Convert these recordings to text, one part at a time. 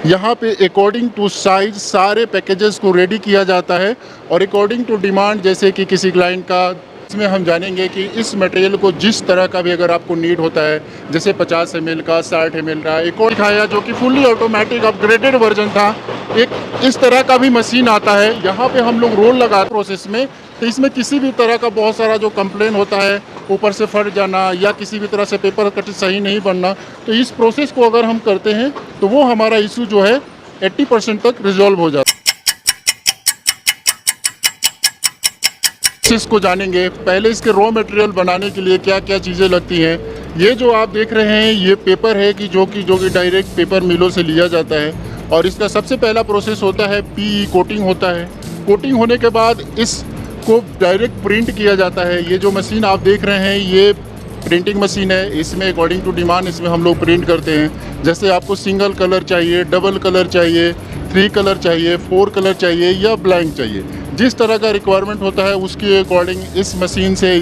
यहाँ पे according to size सारे पैकेजेस को रेडी किया जाता है और अकॉर्डिंग टू डिमांड, जैसे कि किसी क्लाइंट का, इसमें हम जानेंगे कि इस मटेरियल को जिस तरह का भी अगर आपको नीड होता है, जैसे 50 ml का, 60 ml का, एक और दिखाया जो कि फुल्ली ऑटोमेटिक अपग्रेडेड वर्जन था, एक इस तरह का भी मशीन आता है। यहाँ पे हम लोग रोल लगाते प्रोसेस में, तो इसमें किसी भी तरह का बहुत सारा जो कंप्लेन होता है, ऊपर से फट जाना या किसी भी तरह से पेपर कट सही नहीं बनना, तो इस प्रोसेस को अगर हम करते हैं तो वो हमारा इशू जो है 80% तक रिजॉल्व हो जाता है। प्रोसेस को जानेंगे, पहले इसके रॉ मटेरियल बनाने के लिए क्या क्या चीज़ें लगती हैं। ये जो आप देख रहे हैं ये पेपर है कि जो कि डायरेक्ट पेपर मिलों से लिया जाता है और इसका सबसे पहला प्रोसेस होता है पीई कोटिंग होता है। कोटिंग होने के बाद इसको डायरेक्ट प्रिंट किया जाता है। ये जो मशीन आप देख रहे हैं ये प्रिंटिंग मशीन है। इसमें अकॉर्डिंग टू डिमांड इसमें हम लोग प्रिंट करते हैं। जैसे आपको सिंगल कलर चाहिए, डबल कलर चाहिए, 3 कलर चाहिए, 4 कलर चाहिए या ब्लैंक चाहिए, जिस तरह का रिक्वायरमेंट होता है उसके अकॉर्डिंग इस मशीन से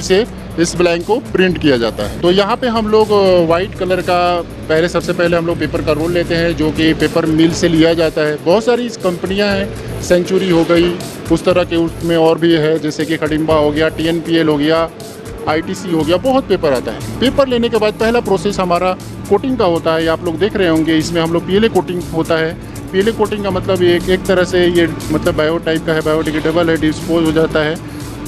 इस ब्लैंक को प्रिंट किया जाता है। तो यहाँ पे हम लोग वाइट कलर का सबसे पहले हम लोग पेपर का रोल लेते हैं, जो कि पेपर मिल से लिया जाता है। बहुत सारी कंपनियाँ हैं, सेंचुरी हो गई, उस तरह के उसमें और भी है, जैसे कि खडिम्बा हो गया, TNPL हो गया, ITC हो गया, बहुत पेपर आता है। पेपर लेने के बाद पहला प्रोसेस हमारा कोटिंग का होता है। ये आप लोग देख रहे होंगे, इसमें हम लोग PLA कोटिंग होता है। PLA कोटिंग का मतलब एक तरह से ये मतलब बायो टाइप का है, बायोडिग्रेडेबल है, डिस्पोज हो जाता है।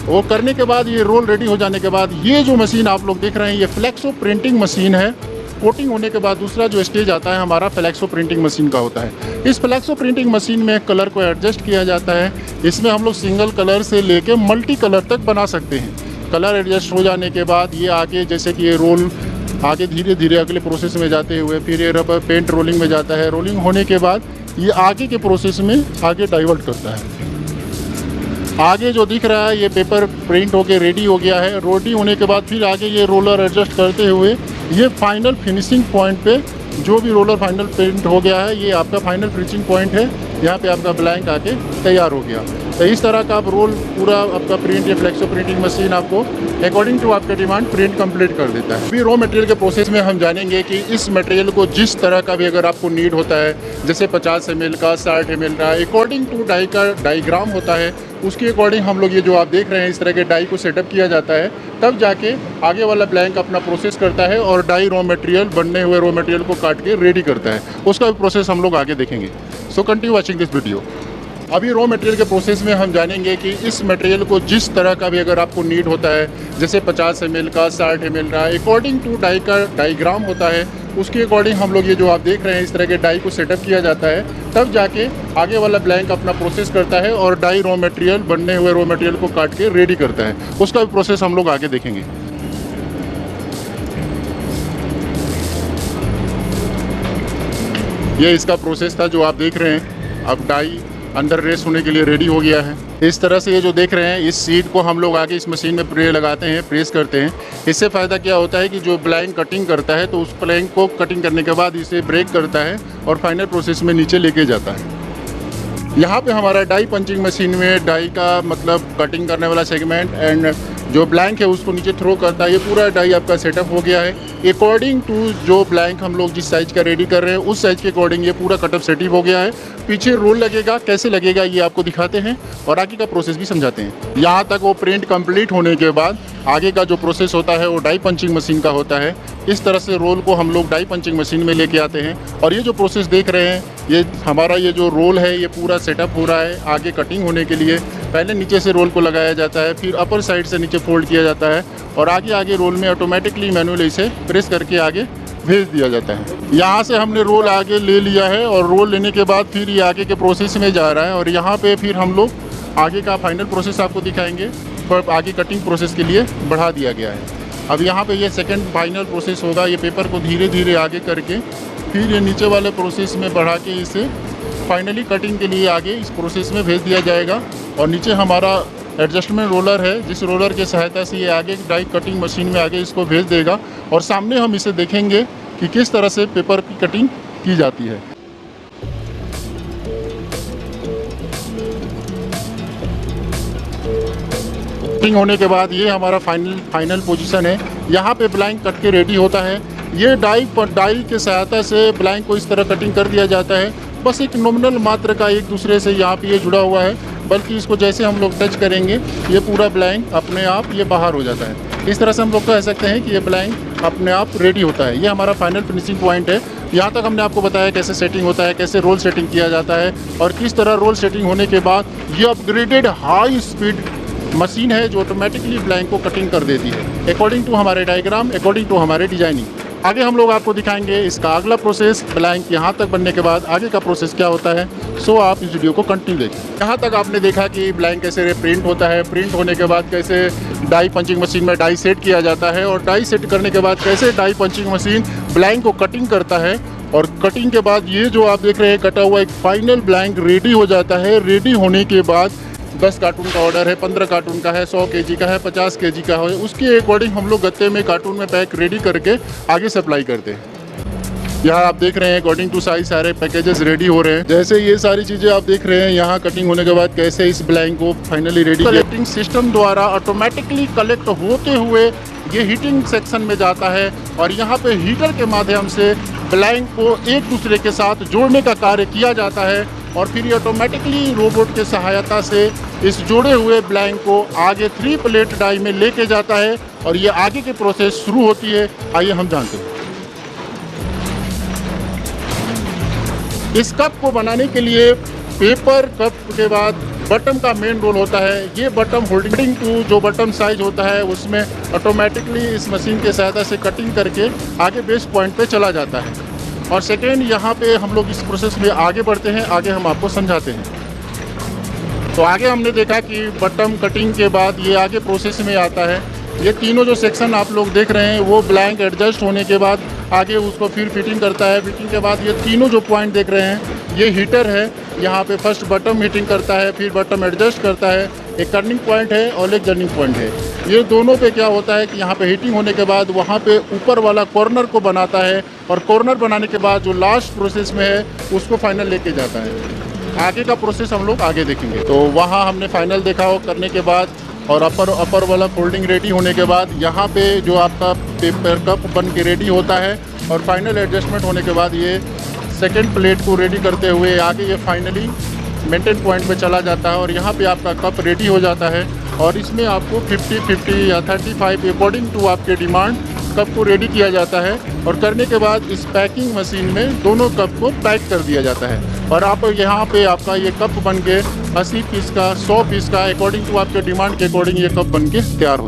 वो करने के बाद ये रोल रेडी हो जाने के बाद ये जो मशीन आप लोग देख रहे हैं ये फ्लेक्सो प्रिंटिंग मशीन है। कोटिंग होने के बाद दूसरा जो स्टेज आता है हमारा फ्लेक्सो प्रिंटिंग मशीन का होता है। इस फ्लेक्सो प्रिंटिंग मशीन में कलर को एडजस्ट किया जाता है। इसमें हम लोग सिंगल कलर से लेके मल्टी कलर तक बना सकते हैं। कलर एडजस्ट हो जाने के बाद ये आगे, जैसे कि ये रोल आगे धीरे धीरे अगले प्रोसेस में जाते हुए फिर ये रबर पेंट रोलिंग में जाता है। रोलिंग होने के बाद ये आगे के प्रोसेस में आगे डाइवर्ट करता है। आगे जो दिख रहा है ये पेपर प्रिंट होके रेडी हो गया है। रेडी होने के बाद फिर आगे ये रोलर एडजस्ट करते हुए ये फाइनल फिनिशिंग पॉइंट पे जो भी रोलर फाइनल प्रिंट हो गया है ये आपका फाइनल फिनिशिंग पॉइंट है। यहाँ पे आपका ब्लैंक आके तैयार हो गया। तो इस तरह का आप रोल पूरा आपका प्रिंट या फ्लेक्सो प्रिंटिंग मशीन आपको अकॉर्डिंग टू आपका डिमांड प्रिंट कंप्लीट कर देता है। अभी रॉ मटेरियल के प्रोसेस में हम जानेंगे कि इस मटेरियल को जिस तरह का भी अगर आपको नीड होता है, जैसे 50 ml का, 60 ml का, अकॉर्डिंग टू डाई का डाईग्राम होता है, उसके अकॉर्डिंग हम लोग ये जो आप देख रहे हैं इस तरह के डाई को सेटअप किया जाता है। तब जाके आगे वाला ब्लैंक अपना प्रोसेस करता है और डाई रॉ मटेरियल, बनने हुए रॉ मटेरियल को काट के रेडी करता है। उसका भी प्रोसेस हम लोग आगे देखेंगे। So continue watching this video. अभी रॉ मटेरियल के प्रोसेस में हम जानेंगे कि इस मटेरियल को जिस तरह का भी अगर आपको नीड होता है, जैसे 50 ml का, 60 ml का, अकॉर्डिंग टू डाई का डाईग्राम होता है, उसके अकॉर्डिंग हम लोग ये जो आप देख रहे हैं इस तरह के डाई को सेटअप किया जाता है। तब जाके आगे वाला ब्लैंक अपना प्रोसेस करता है और डाई रॉ मटेरियल, बनने हुए रॉ मटेरियल को काट के रेडी करता है। उसका भी प्रोसेस हम लोग आगे देखेंगे। ये इसका प्रोसेस था जो आप देख रहे हैं। अब डाई अंदर रेस होने के लिए रेडी हो गया है। इस तरह से ये जो देख रहे हैं इस सीट को हम लोग आगे इस मशीन में लगाते हैं, प्रेस करते हैं। इससे फ़ायदा क्या होता है कि जो ब्लैंक कटिंग करता है तो उस ब्लैंक को कटिंग करने के बाद इसे ब्रेक करता है और फाइनल प्रोसेस में नीचे लेके जाता है। यहाँ पे हमारा डाई पंचिंग मशीन में डाई का मतलब कटिंग करने वाला सेगमेंट एंड जो ब्लैंक है उसको नीचे थ्रो करता है। ये पूरा डाई आपका सेटअप हो गया है। अकॉर्डिंग टू जो ब्लैंक हम लोग जिस साइज़ का रेडी कर रहे हैं उस साइज़ के अकॉर्डिंग ये पूरा कटअप सेटअप हो गया है। पीछे रोल लगेगा, कैसे लगेगा ये आपको दिखाते हैं और आगे का प्रोसेस भी समझाते हैं। यहाँ तक वो प्रिंट कंप्लीट होने के बाद आगे का जो प्रोसेस होता है वो डाई पंचिंग मशीन का होता है। इस तरह से रोल को हम लोग डाई पंचिंग मशीन में लेके आते हैं और ये जो प्रोसेस देख रहे हैं ये हमारा ये जो रोल है ये पूरा सेटअप हो रहा है। आगे कटिंग होने के लिए पहले नीचे से रोल को लगाया जाता है, फिर अपर साइड से नीचे फोल्ड किया जाता है और आगे रोल में ऑटोमेटिकली मैनुअली इसे प्रेस करके आगे भेज दिया जाता है। यहाँ से हमने रोल आगे ले लिया है और रोल लेने के बाद फिर ये आगे के प्रोसेस में जा रहा है और यहाँ पे फिर हम लोग आगे का फाइनल प्रोसेस आपको दिखाएंगे। पर आगे कटिंग प्रोसेस के लिए बढ़ा दिया गया है। अब यहाँ पे ये सेकंड फाइनल प्रोसेस होगा। ये पेपर को धीरे धीरे आगे करके फिर ये नीचे वाले प्रोसेस में बढ़ा के इसे फाइनली कटिंग के लिए आगे इस प्रोसेस में भेज दिया जाएगा। और नीचे हमारा एडजस्टमेंट रोलर है जिस रोलर की सहायता से ये आगे डाई कटिंग मशीन में आगे इसको भेज देगा और सामने हम इसे देखेंगे कि किस तरह से पेपर की कटिंग की जाती है। कटिंग होने के बाद ये हमारा फाइनल पोजीशन है। यहाँ पे ब्लैंक कट के रेडी होता है। ये डाई की सहायता से ब्लैंक को इस तरह कटिंग कर दिया जाता है। बस एक नॉमिनल मात्र का एक दूसरे से यहाँ पे ये जुड़ा हुआ है, बल्कि इसको जैसे हम लोग टच करेंगे ये पूरा ब्लैंक अपने आप ये बाहर हो जाता है। इस तरह से हम लोग कह सकते हैं कि ये ब्लैंक अपने आप रेडी होता है। ये हमारा फाइनल फिनिशिंग पॉइंट है। यहाँ तक हमने आपको बताया कैसे सेटिंग होता है, कैसे रोल सेटिंग किया जाता है और किस तरह रोल सेटिंग होने के बाद ये अपग्रेडेड हाई स्पीड मशीन है जो ऑटोमेटिकली ब्लैंक को कटिंग कर देती है अकॉर्डिंग टू हमारे डायग्राम, अकॉर्डिंग टू हमारे डिजाइनिंग। आगे हम लोग आपको दिखाएंगे इसका अगला प्रोसेस, ब्लैंक यहाँ तक बनने के बाद आगे का प्रोसेस क्या होता है। सो आप इस वीडियो को कंटिन्यू देखें। यहाँ तक आपने देखा कि ब्लैंक कैसे प्रिंट होता है, प्रिंट होने के बाद कैसे डाई पंचिंग मशीन में डाई सेट किया जाता है और डाई सेट करने के बाद कैसे डाई पंचिंग मशीन ब्लैंक को कटिंग करता है और कटिंग के बाद ये जो आप देख रहे हैं कटा हुआ एक फाइनल ब्लैंक रेडी हो जाता है। रेडी होने के बाद 10 कार्टून का ऑर्डर है, 15 कार्टून का है, 100 केजी का है, 50 केजी का है, उसके अकॉर्डिंग हम लोग गत्ते में कार्टून में पैक रेडी करके आगे सप्लाई करते हैं। यहाँ आप देख रहे हैं अकॉर्डिंग टू साइज सारे पैकेजेस रेडी हो रहे हैं। जैसे ये सारी चीज़ें आप देख रहे हैं यहाँ कटिंग होने के बाद कैसे इस ब्लैंक को फाइनली रेडी कलेक्टिंग सिस्टम द्वारा ऑटोमेटिकली कलेक्ट होते हुए ये हीटिंग सेक्शन में जाता है और यहाँ पे हीटर के माध्यम से ब्लैंक को एक दूसरे के साथ जोड़ने का कार्य किया जाता है और फिर ये ऑटोमेटिकली रोबोट के सहायता से इस जोड़े हुए ब्लैंक को आगे 3 प्लेट डाई में लेके जाता है और ये आगे की प्रोसेस शुरू होती है। आइए हम जानते हैं। इस कप को बनाने के लिए पेपर कप के बाद बटन का मेन रोल होता है। ये बटन होल्डिंग टू जो बटन साइज होता है उसमें ऑटोमेटिकली इस मशीन के सहायता से कटिंग करके आगे बेस पॉइंट पे चला जाता है। और सेकेंड यहाँ पे हम लोग इस प्रोसेस में आगे बढ़ते हैं, आगे हम आपको समझाते हैं। तो आगे हमने देखा कि बटन कटिंग के बाद ये आगे प्रोसेस में आता है। ये तीनों जो सेक्शन आप लोग देख रहे हैं वो ब्लैंक एडजस्ट होने के बाद आगे उसको फिर फिटिंग करता है। फिटिंग के बाद ये तीनों जो पॉइंट देख रहे हैं ये हीटर है। यहाँ पे फर्स्ट बटन हीटिंग करता है, फिर बटन एडजस्ट करता है। एक टर्निंग पॉइंट है और एक जर्निंग पॉइंट है। ये दोनों पे क्या होता है कि यहाँ पे हीटिंग होने के बाद वहाँ पे ऊपर वाला कॉर्नर को बनाता है और कॉर्नर बनाने के बाद जो लास्ट प्रोसेस में है उसको फाइनल लेके जाता है। आगे का प्रोसेस हम लोग आगे देखेंगे। तो वहाँ हमने फाइनल देखा हो करने के बाद और अपर वाला फोल्डिंग रेडी होने के बाद यहाँ पे जो आपका पेपर कप बन के रेडी होता है और फाइनल एडजस्टमेंट होने के बाद ये सेकेंड प्लेट को रेडी करते हुए आगे ये फाइनली मेंटेन पॉइंट पे चला जाता है और यहाँ पे आपका कप रेडी हो जाता है। और इसमें आपको 50-50 या 35 अकॉर्डिंग टू आपके डिमांड कप को रेडी किया जाता है और करने के बाद इस पैकिंग मशीन में दोनों कप को पैक कर दिया जाता है और आप यहाँ पे आपका ये कप बन के 80 पीस का, 100 पीस का अकॉर्डिंग टू आपके डिमांड के अकॉर्डिंग ये कप बन के तैयार हो